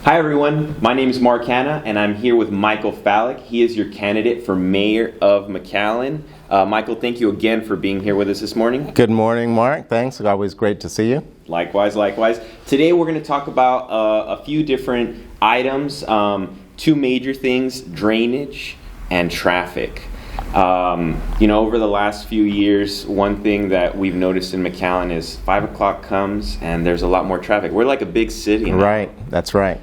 Hi everyone, my name is Mark Hanna and I'm here with Michael Fallek. He is your candidate for Mayor of McAllen. Michael, thank you again for being here with us this morning. Good morning, Mark. Thanks. Always great to see you. Likewise. Today we're going to talk about a few different items, two major things, drainage and traffic. Over the last few years, one thing that we've noticed in McAllen is 5 o'clock comes and there's a lot more traffic. We're like a big city now. Right, that's right.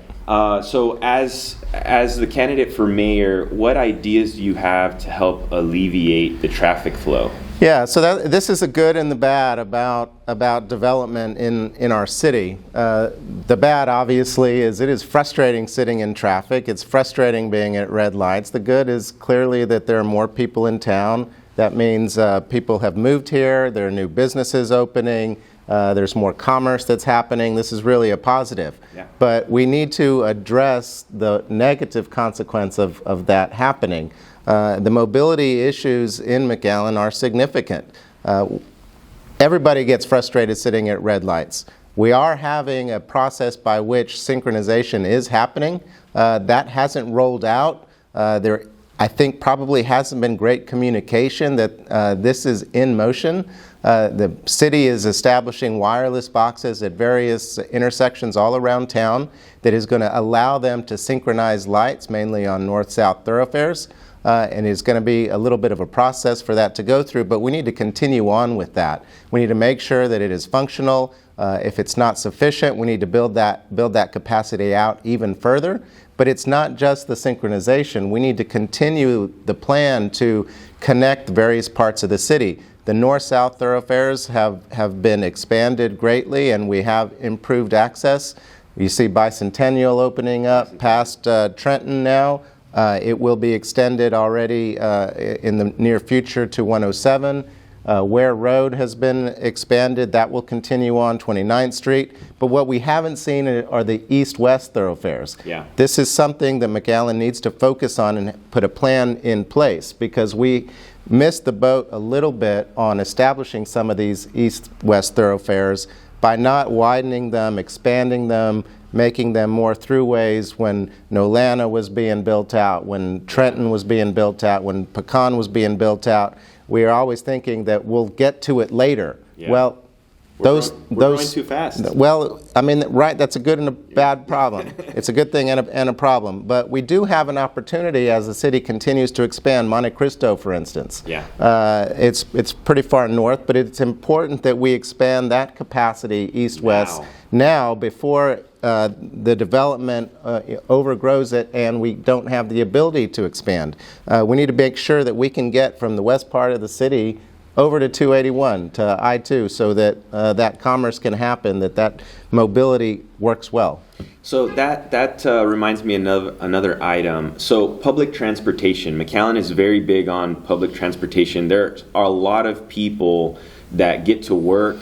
So as the candidate for mayor, what ideas do you have to help alleviate the traffic flow? Yeah, so this is a good and the bad about development in our city. The bad, obviously, is it is frustrating sitting in traffic. It's frustrating being at red lights. The good is clearly that there are more people in town. That means people have moved here, there are new businesses opening, there's more commerce that's happening. This is really a positive. Yeah. But we need to address the negative consequence of that happening. The mobility issues in McAllen are significant. Everybody gets frustrated sitting at red lights. We are having a process by which synchronization is happening. That hasn't rolled out. There, I think, probably hasn't been great communication that this is in motion. The city is establishing wireless boxes at various intersections all around town that is going to allow them to synchronize lights, mainly on north-south thoroughfares. And it's going to be a little bit of a process for that to go through, but we need to continue on with that. We need to make sure that it is functional. If it's not sufficient, we need to build that capacity out even further. But it's not just the synchronization. We need to continue the plan to connect various parts of the city. The north-south thoroughfares have been expanded greatly, and we have improved access. You see Bicentennial opening up past Trenton now. It will be extended already in the near future to 107. Ware Road has been expanded. That will continue on 29th Street. But what we haven't seen are the east-west thoroughfares. Yeah. This is something that McAllen needs to focus on and put a plan in place, because we missed the boat a little bit on establishing some of these east-west thoroughfares by not widening them, expanding them, making them more throughways when Nolana was being built out, when Trenton was being built out, when Pecan was being built out. We are always thinking that we'll get to it later. Yeah. Well, we're going too fast. Well, I mean, right, that's a good and a bad problem. It's a good thing and a problem. But we do have an opportunity as the city continues to expand. Monte Cristo, for instance. Yeah. It's pretty far north, but it's important that we expand that capacity east-west now before the development overgrows it and we don't have the ability to expand. We need to make sure that we can get from the west part of the city over to 281, to I-2, so that that commerce can happen, that mobility works well. So that reminds me of another item. So public transportation. McAllen is very big on public transportation. There are a lot of people that get to work,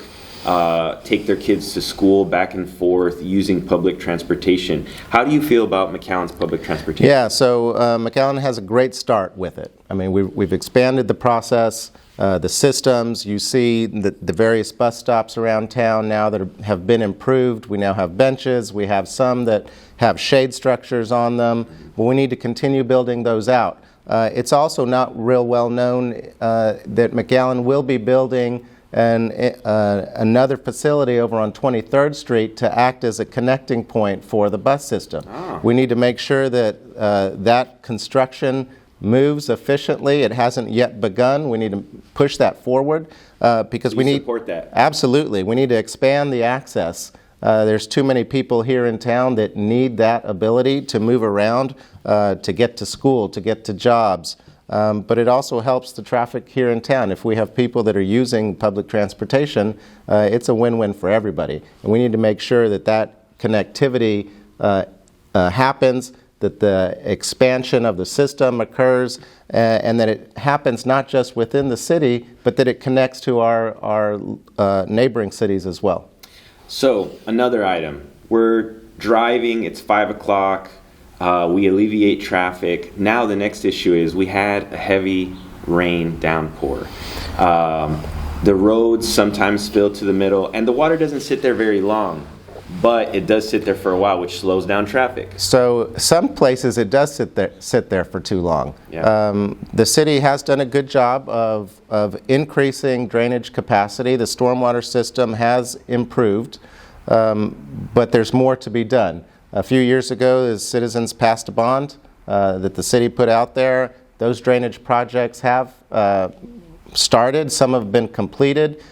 take their kids to school back and forth using public transportation. How do you feel about McAllen's public transportation? Yeah, so McAllen has a great start with it. I mean, we've expanded the process. The systems, you see the various bus stops around town now that have been improved. We now have benches. We have some that have shade structures on them, but we need to continue building those out. It's also not real well known that McAllen will be building another facility over on 23rd Street to act as a connecting point for the bus system. We need to make sure that that construction moves efficiently. It hasn't yet begun. We need to push that forward because we need support that. Absolutely. We need to expand the access. There's too many people here in town that need that ability to move around, to get to school, to get to jobs. But it also helps the traffic here in town. If we have people that are using public transportation, it's a win-win for everybody. And we need to make sure that that connectivity happens, that the expansion of the system occurs, and that it happens not just within the city, but that it connects to our neighboring cities as well. So, another item. We're driving, it's 5 o'clock, we alleviate traffic. Now the next issue is we had a heavy rain downpour. The roads sometimes spill to the middle, and the water doesn't sit there very long. but it does sit there for a while, which slows down traffic. So some places it does sit there for too long. Yeah. The city has done a good job of increasing drainage capacity. The stormwater system has improved, but there's more to be done. A few years ago, the citizens passed a bond that the city put out there. Those drainage projects have started. Some have been completed.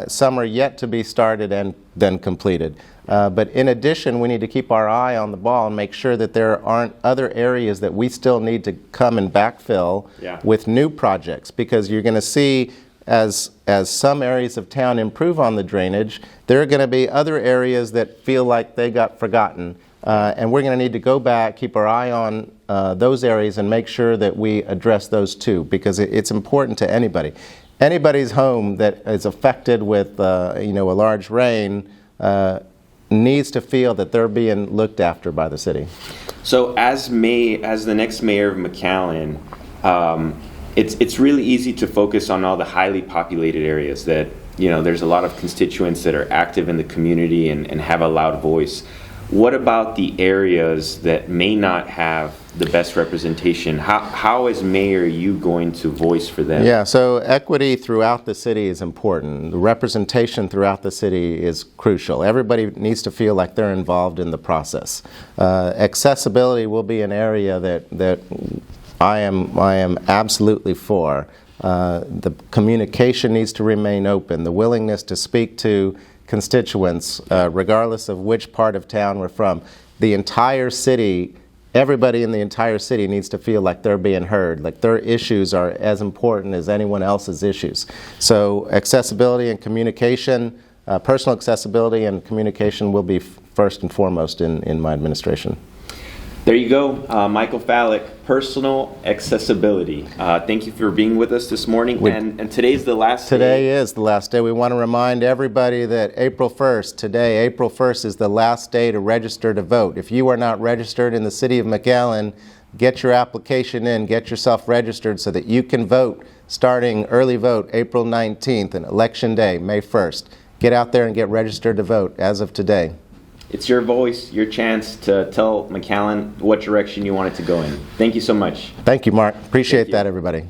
Some are yet to be started and then completed. But in addition, we need to keep our eye on the ball and make sure that there aren't other areas that we still need to come and backfill with new projects, because you're going to see as some areas of town improve on the drainage, there are going to be other areas that feel like they got forgotten. And we're going to need to go back, keep our eye on those areas and make sure that we address those too, because it's important to anybody. Anybody's home that is affected with a large rain needs to feel that they're being looked after by the city. So as the next mayor of McAllen, it's really easy to focus on all the highly populated areas that, there's a lot of constituents that are active in the community and have a loud voice. What about the areas that may not have the best representation? How as mayor are you going to voice for them? Yeah, so equity throughout the city is important. The representation throughout the city is crucial. Everybody needs to feel like they're involved in the process. Accessibility will be an area that I am absolutely for. The communication needs to remain open. The willingness to speak to constituents, regardless of which part of town we're from. The entire city, everybody in the entire city needs to feel like they're being heard, like their issues are as important as anyone else's issues. So accessibility and communication, personal accessibility and communication will be first and foremost in my administration. There you go, Michael Fallek, personal accessibility. Thank you for being with us this morning. And today's the last day. Today is the last day. We want to remind everybody that April 1st is the last day to register to vote. If you are not registered in the City of McAllen, get your application in, get yourself registered so that you can vote starting early vote April 19th and Election Day, May 1st. Get out there and get registered to vote as of today. It's your voice, your chance to tell McAllen what direction you want it to go in. Thank you so much. Thank you, Mark. Appreciate that, everybody.